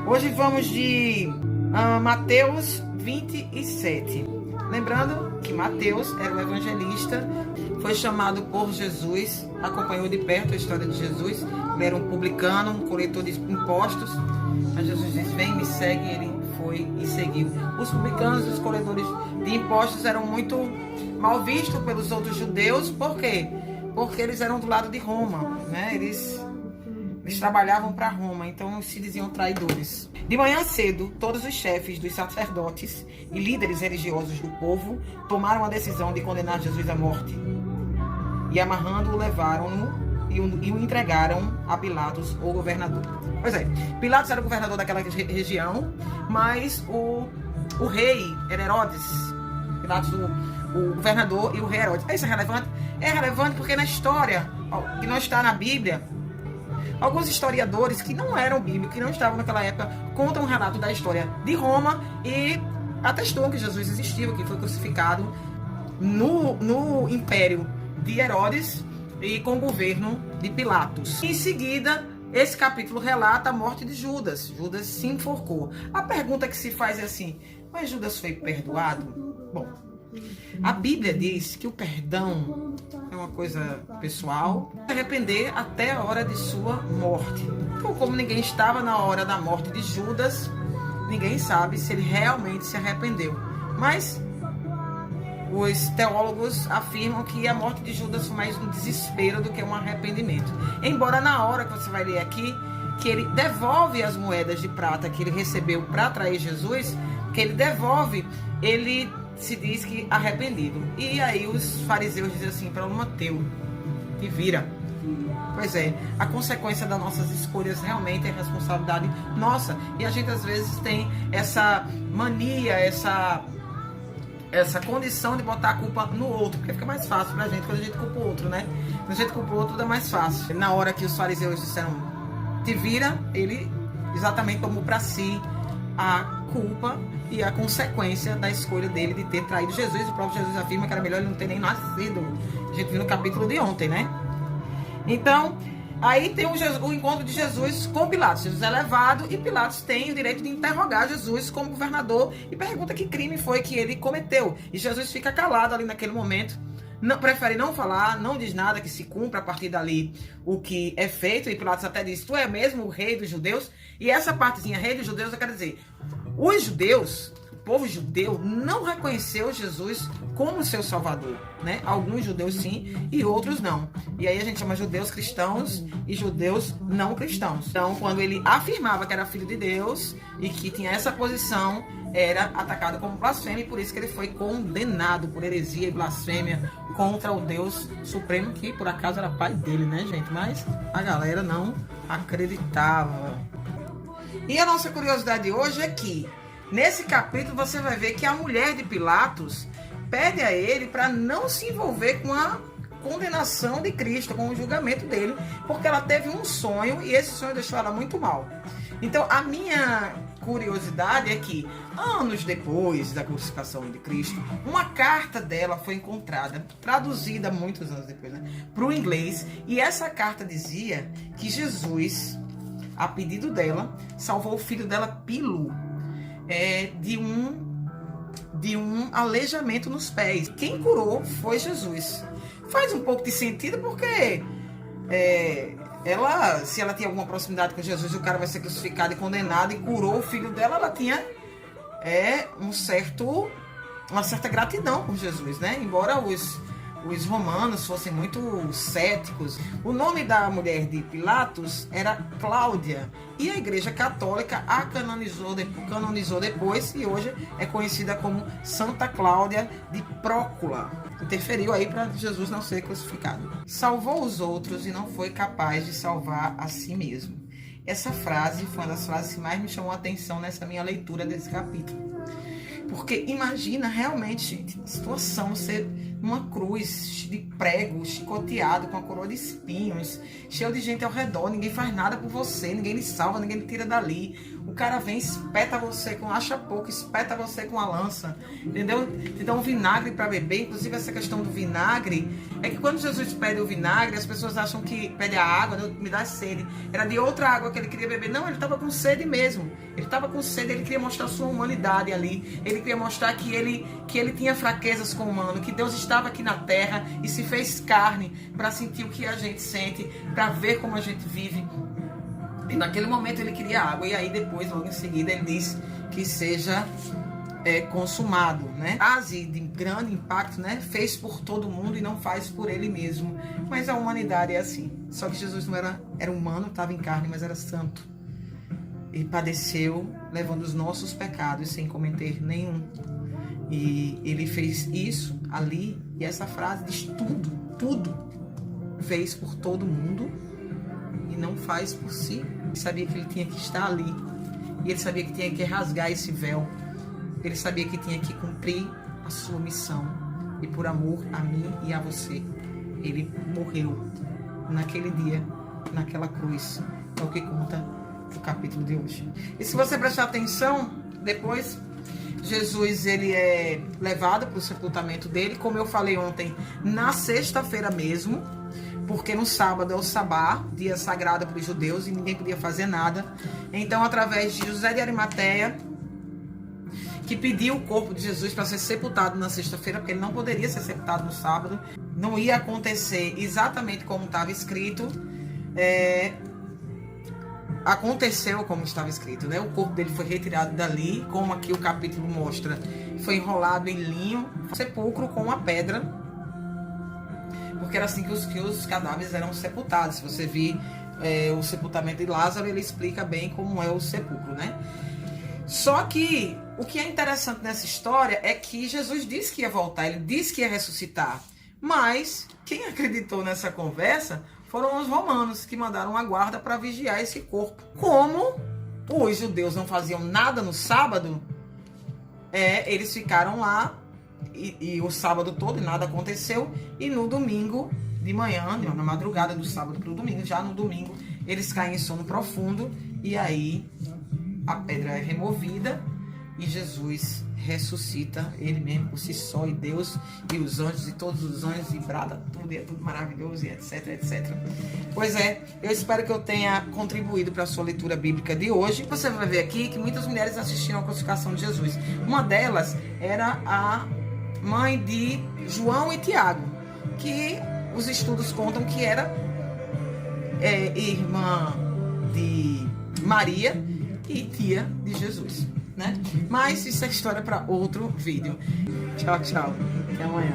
Hoje vamos de Mateus 27. Lembrando que Mateus era o evangelista, foi chamado por Jesus, acompanhou de perto a história de Jesus. Ele era um publicano, um coletor de impostos. Mas Jesus disse: vem, me segue. Ele foi e seguiu. Os publicanos e os coletores de impostos eram muito mal vistos pelos outros judeus. Por quê? Porque eles eram do lado de Roma, né? Eles trabalhavam para Roma, então se diziam traidores. De manhã cedo, todos os chefes dos sacerdotes e líderes religiosos do povo tomaram a decisão de condenar Jesus à morte. E amarrando-o, levaram-no e o entregaram a Pilatos, o governador. Pois é, Pilatos era o governador daquela região, mas o rei era Herodes. Pilatos, o governador, e o rei Herodes. Isso é relevante? É relevante porque na história, que não está na Bíblia, alguns historiadores que não eram bíblicos, que não estavam naquela época, contam um relato da história de Roma e atestam que Jesus existiu, que foi crucificado no império de Herodes e com o governo de Pilatos. Em seguida, esse capítulo relata a morte de Judas. Judas se enforcou. A pergunta que se faz é assim: mas Judas foi perdoado? Bom, a Bíblia diz que o perdão é uma coisa pessoal, arrepender até a hora de sua morte. Então, como ninguém estava na hora da morte de Judas, ninguém sabe se ele realmente se arrependeu. Mas os teólogos afirmam que a morte de Judas foi mais um desespero do que um arrependimento. Embora na hora que você vai ler aqui, que ele devolve as moedas de prata que ele recebeu para trair Jesus, que ele devolve, ele se diz que arrependido. E aí os fariseus dizem assim: problema teu, te vira. Pois é, a consequência das nossas escolhas realmente é responsabilidade nossa. E a gente às vezes tem essa mania, essa condição de botar a culpa no outro, porque fica mais fácil pra gente quando a gente culpa o outro, né? Quando a gente culpa o outro, tudo é mais fácil. Na hora que os fariseus disseram te vira, ele exatamente tomou pra si a culpa e a consequência da escolha dele de ter traído Jesus. O próprio Jesus afirma que era melhor ele não ter nem nascido. A gente viu no capítulo de ontem, né? Então, aí tem o encontro de Jesus com Pilatos. Jesus é levado e Pilatos tem o direito de interrogar Jesus como governador e pergunta que crime foi que ele cometeu. E Jesus fica calado ali naquele momento, prefere não falar, não diz nada, que se cumpra a partir dali o que é feito. E Pilatos até diz: tu é mesmo o rei dos judeus? E essa partezinha, rei dos judeus, eu quero dizer, os judeus, o povo judeu, não reconheceu Jesus como seu salvador, né? Alguns judeus sim e outros não. E aí a gente chama judeus cristãos e judeus não cristãos. Então, quando ele afirmava que era filho de Deus e que tinha essa posição, era atacado como blasfêmia, e por isso que ele foi condenado por heresia e blasfêmia contra o Deus Supremo, que por acaso era pai dele, né, gente? Mas a galera não acreditava. E a nossa curiosidade hoje é que, nesse capítulo, você vai ver que a mulher de Pilatos pede a ele para não se envolver com a condenação de Cristo, com o julgamento dele, porque ela teve um sonho e esse sonho deixou ela muito mal. Então, a minha curiosidade é que, anos depois da crucificação de Cristo, uma carta dela foi encontrada, traduzida muitos anos depois, né, para o inglês, e essa carta dizia que Jesus, a pedido dela, salvou o filho dela, Pilo, de um aleijamento nos pés. Quem curou foi Jesus. Faz um pouco de sentido porque se ela tinha alguma proximidade com Jesus, o cara vai ser crucificado e condenado, e curou o filho dela, ela tinha uma certa gratidão por Jesus, né? Embora os romanos fossem muito céticos. O nome da mulher de Pilatos era Cláudia, e a Igreja Católica a canonizou depois, e hoje é conhecida como Santa Cláudia de Prócula. Interferiu aí para Jesus não ser crucificado. Salvou os outros e não foi capaz de salvar a si mesmo. Essa frase foi uma das frases que mais me chamou a atenção nessa minha leitura desse capítulo. Porque imagina realmente, gente, a situação, você uma cruz de prego, chicoteado, com a coroa de espinhos, cheio de gente ao redor, ninguém faz nada por você, ninguém lhe salva, ninguém lhe tira dali. O cara vem, espeta você com acha pouco, espeta você com a lança, entendeu? Te dá um vinagre para beber. Inclusive essa questão do vinagre, é que quando Jesus pede o vinagre, as pessoas acham que pede a água, me dá sede. Era de outra água que ele queria beber. Não, ele estava com sede mesmo. Ele estava com sede, ele queria mostrar sua humanidade ali. Ele queria mostrar que ele tinha fraquezas como humano, que Deus estava aqui na terra e se fez carne para sentir o que a gente sente, para ver como a gente vive. E naquele momento ele queria água. E aí depois, logo em seguida, ele diz que seja consumado, né? Frase de grande impacto, né? Fez por todo mundo e não faz por ele mesmo. Mas a humanidade é assim. Só que Jesus não era humano, estava em carne, mas era santo. Ele padeceu levando os nossos pecados sem cometer nenhum. E ele fez isso ali. E essa frase diz tudo, tudo. Fez por todo mundo e não faz por si. Ele sabia que ele tinha que estar ali. E ele sabia que tinha que rasgar esse véu. Ele sabia que tinha que cumprir a sua missão. E por amor a mim e a você, ele morreu naquele dia, naquela cruz. É o que conta o capítulo de hoje. E se você prestar atenção, depois Jesus ele é levado para o sepultamento dele, como eu falei ontem, na sexta-feira mesmo, porque no sábado é o sabá, dia sagrado para os judeus, e ninguém podia fazer nada. Então, através de José de Arimateia, que pediu o corpo de Jesus para ser sepultado na sexta-feira, porque ele não poderia ser sepultado no sábado, não ia acontecer exatamente como estava escrito, aconteceu como estava escrito, né? O corpo dele foi retirado dali, como aqui o capítulo mostra, foi enrolado em linho, sepulcro com uma pedra, porque era assim que os cadáveres eram sepultados. Se você vir o sepultamento de Lázaro, ele explica bem como é o sepulcro, né? Só que o que é interessante nessa história é que Jesus disse que ia voltar, ele disse que ia ressuscitar, mas quem acreditou nessa conversa foram os romanos, que mandaram a guarda para vigiar esse corpo. Como os judeus não faziam nada no sábado, eles ficaram lá e o sábado todo e nada aconteceu. E no domingo de manhã, na madrugada do sábado para o domingo, já no domingo, eles caem em sono profundo e aí a pedra é removida e Jesus ressuscita, ele mesmo por si só, e Deus e os anjos e todos os anjos, e brada tudo, e é tudo maravilhoso, e etc, etc. Pois é, eu espero que eu tenha contribuído para a sua leitura bíblica de hoje. Você vai ver aqui que muitas mulheres assistiram à crucificação de Jesus. Uma delas era a mãe de João e Tiago, que os estudos contam que era irmã de Maria e tia de Jesus, né? Mas isso é história para outro vídeo. Tchau, tchau. Até amanhã.